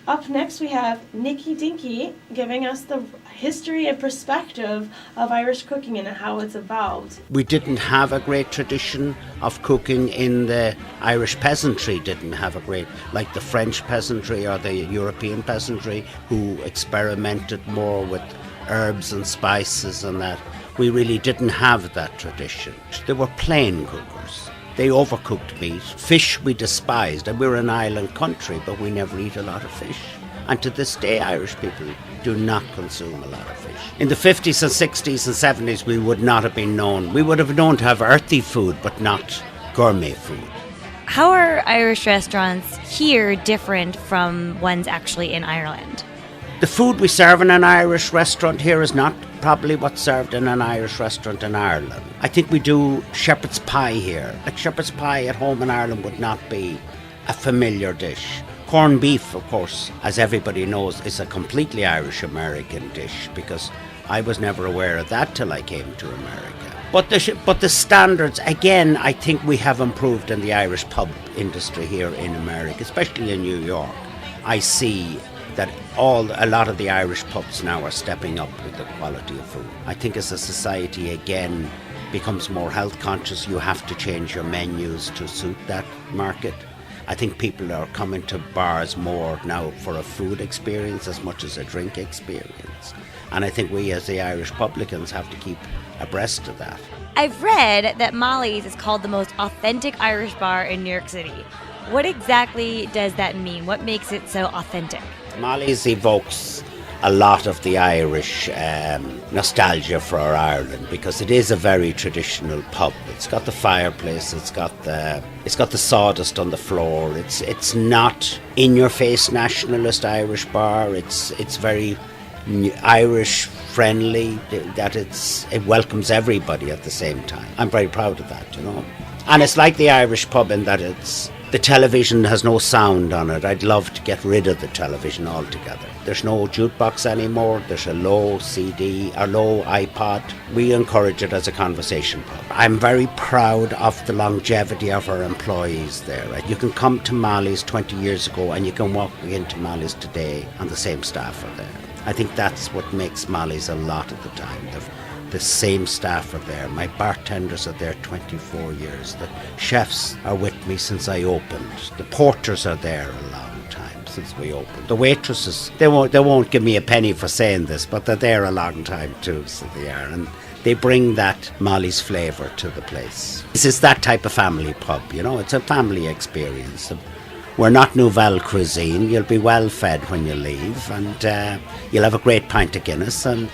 Up next, we have Nikki Dinky giving us the history and perspective of Irish cooking and how it's evolved. We didn't have a great tradition of cooking in the Irish peasantry, didn't have a great, like the French peasantry or the European peasantry, who experimented more with herbs and spices and that. We really didn't have that tradition. They were plain cookers. They overcooked meat. Fish we despised, and we're an island country, but we never eat a lot of fish. And to this day, Irish people do not consume a lot of fish. In the 50s and 60s and 70s, we would not have been known. We would have known to have earthy food, but not gourmet food. How are Irish restaurants here different from ones actually in Ireland? The food we serve in an Irish restaurant here is not probably what's served in an Irish restaurant in Ireland. I think we do shepherd's pie here. Like shepherd's pie at home in Ireland would not be a familiar dish. Corned beef, of course, as everybody knows, is a completely Irish-American dish, because I was never aware of that till I came to America. But the standards, again, I think we have improved in the Irish pub industry here in America, especially in New York. I see that a lot of the Irish pubs now are stepping up with the quality of food. I think as a society, again, becomes more health conscious, you have to change your menus to suit that market. I think people are coming to bars more now for a food experience as much as a drink experience. And I think we as the Irish publicans have to keep abreast of that. I've read that Molly's is called the most authentic Irish bar in New York City. What exactly does that mean? What makes it so authentic? Molly's evokes a lot of the Irish nostalgia for Ireland, because it is a very traditional pub. It's got the fireplace, it's got the sawdust on the floor. It's not in-your-face nationalist Irish bar. It's very Irish friendly. That it welcomes everybody at the same time. I'm very proud of that, you know. And it's like the Irish pub in that the television has no sound on it. I'd love to get rid of the television altogether. There's no jukebox anymore. There's a low CD, a low iPod. We encourage it as a conversation pub. I'm very proud of the longevity of our employees there. Right? You can come to Molly's 20 years ago and you can walk into Molly's today and the same staff are there. I think that's what makes Molly's a lot of the time. The same staff are there. My bartenders are there 24 years. The chefs are with me since I opened. The porters are there a long time since we opened. The waitresses, they won't give me a penny for saying this, but they're there a long time too, so they are. And they bring that Molly's flavour to the place. This is that type of family pub, you know. It's a family experience. We're not Nouvelle cuisine. You'll be well fed when you leave, and you'll have a great pint of Guinness, and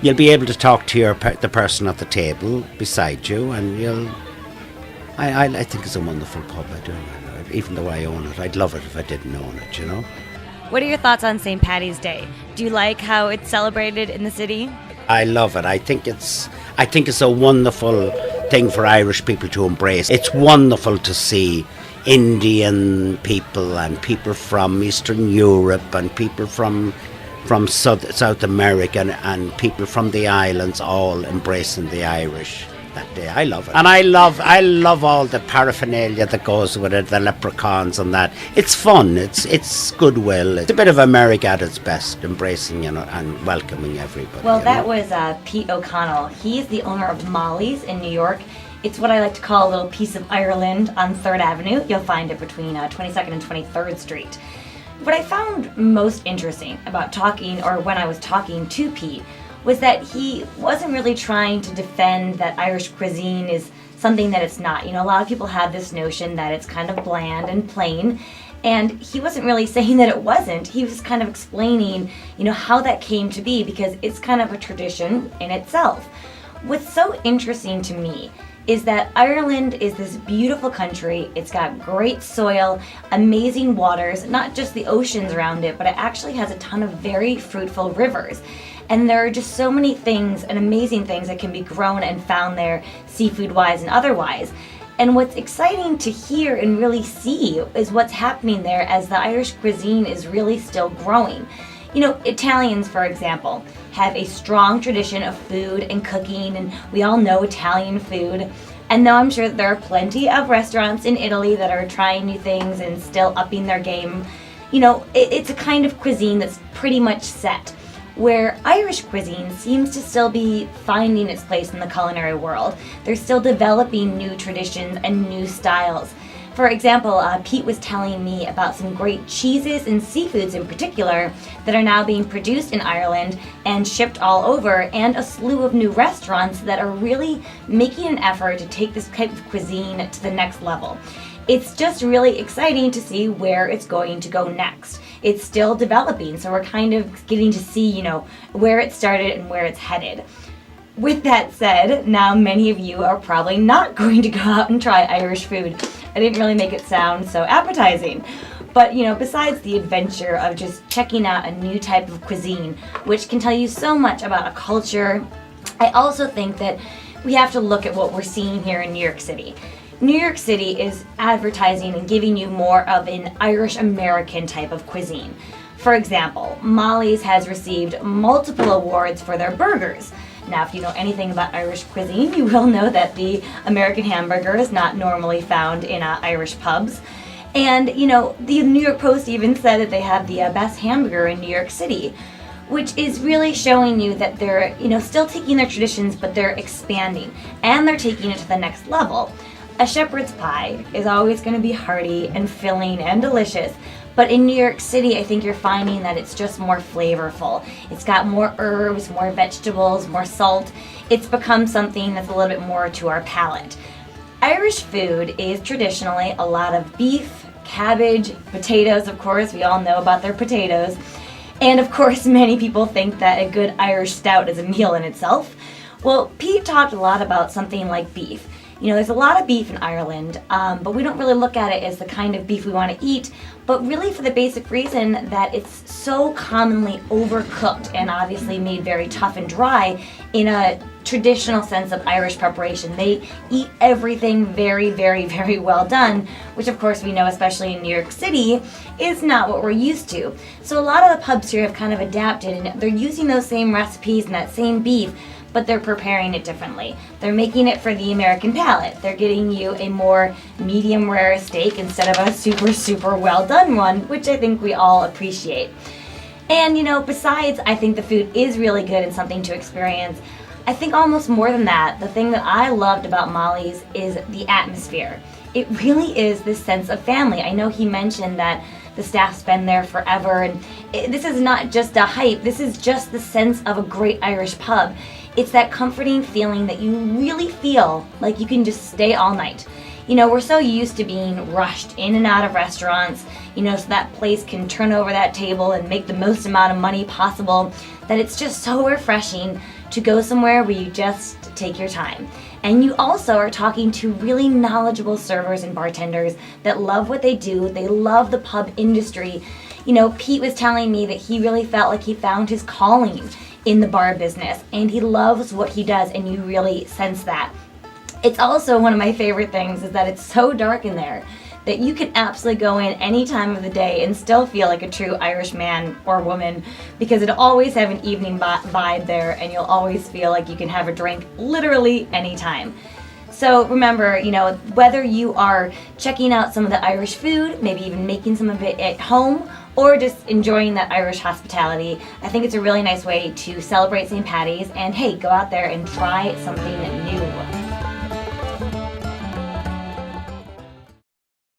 you'll be able to talk to the person at the table beside you, and I think it's a wonderful pub. I do, even though I own it. I'd love it if I didn't own it, you know. What are your thoughts on St. Paddy's Day? Do you like how it's celebrated in the city? I love it. I think it's a wonderful thing for Irish people to embrace. It's wonderful to see Indian people and people from Eastern Europe and people from South America and people from the islands all embracing the Irish that day. I love it. And I love all the paraphernalia that goes with it, the leprechauns and that. It's fun. It's goodwill. It's a bit of America at its best, embracing, you know, and welcoming everybody. Well, that was Pete O'Connell. He's the owner of Molly's in New York. It's what I like to call a little piece of Ireland on 3rd Avenue. You'll find it between 22nd and 23rd Street. What I found most interesting about when I was talking to Pete was that he wasn't really trying to defend that Irish cuisine is something that it's not. You know, a lot of people have this notion that it's kind of bland and plain, and he wasn't really saying that it wasn't. He was kind of explaining, you know, how that came to be, because it's kind of a tradition in itself. What's so interesting to me is that Ireland is this beautiful country. It's got great soil, amazing waters, not just the oceans around it, but it actually has a ton of very fruitful rivers. And there are just so many things and amazing things that can be grown and found there, seafood-wise and otherwise. And what's exciting to hear and really see is what's happening there as the Irish cuisine is really still growing. You know, Italians, for example, have a strong tradition of food and cooking, and we all know Italian food. And though I'm sure that there are plenty of restaurants in Italy that are trying new things and still upping their game, It's a kind of cuisine that's pretty much set, where Irish cuisine seems to still be finding its place in the culinary world. They're still developing new traditions and new styles. For example, Pete was telling me about some great cheeses and seafoods in particular that are now being produced in Ireland and shipped all over, and a slew of new restaurants that are really making an effort to take this type of cuisine to the next level. It's just really exciting to see where it's going to go next. It's still developing, so we're kind of getting to see, where it started and where it's headed. With that said, now many of you are probably not going to go out and try Irish food. I didn't really make it sound so appetizing. But, besides the adventure of just checking out a new type of cuisine, which can tell you so much about a culture, I also think that we have to look at what we're seeing here in New York City. New York City is advertising and giving you more of an Irish American type of cuisine. For example, Molly's has received multiple awards for their burgers. Now, if you know anything about Irish cuisine, you will know that the American hamburger is not normally found in Irish pubs. And, the New York Post even said that they have the best hamburger in New York City, which is really showing you that they're, still taking their traditions, but they're expanding, and they're taking it to the next level. A shepherd's pie is always going to be hearty and filling and delicious, but in New York City, I think you're finding that it's just more flavorful. It's got more herbs, more vegetables, more salt. It's become something that's a little bit more to our palate. Irish food is traditionally a lot of beef, cabbage, potatoes, of course. We all know about their potatoes. And of course, many people think that a good Irish stout is a meal in itself. Well, Pete talked a lot about something like beef. There's a lot of beef in Ireland, but we don't really look at it as the kind of beef we want to eat, but really for the basic reason that it's so commonly overcooked and obviously made very tough and dry in a traditional sense of Irish preparation. They eat everything very, very, very well done, which of course we know, especially in New York City, is not what we're used to. So a lot of the pubs here have kind of adapted, and they're using those same recipes and that same beef, but they're preparing it differently. They're making it for the American palate. They're getting you a more medium rare steak instead of a super, super well done one, which I think we all appreciate. And besides, I think the food is really good and something to experience. I think almost more than that, the thing that I loved about Molly's is the atmosphere. It really is this sense of family. I know he mentioned that the staff's been there forever, and this is not just a hype, this is just the sense of a great Irish pub. It's that comforting feeling that you really feel like you can just stay all night. We're so used to being rushed in and out of restaurants, so that place can turn over that table and make the most amount of money possible, that it's just so refreshing to go somewhere where you just take your time. And you also are talking to really knowledgeable servers and bartenders that love what they do. They love the pub industry. Pete was telling me that he really felt like he found his calling in the bar business, and he loves what he does, and you really sense that. It's also one of my favorite things is that it's so dark in there that you can absolutely go in any time of the day and still feel like a true Irish man or woman, because it'll always have an evening vibe there, and you'll always feel like you can have a drink literally anytime. So remember, whether you are checking out some of the Irish food, maybe even making some of it at home, or just enjoying that Irish hospitality, I think it's a really nice way to celebrate St. Paddy's, and hey, go out there and try something new.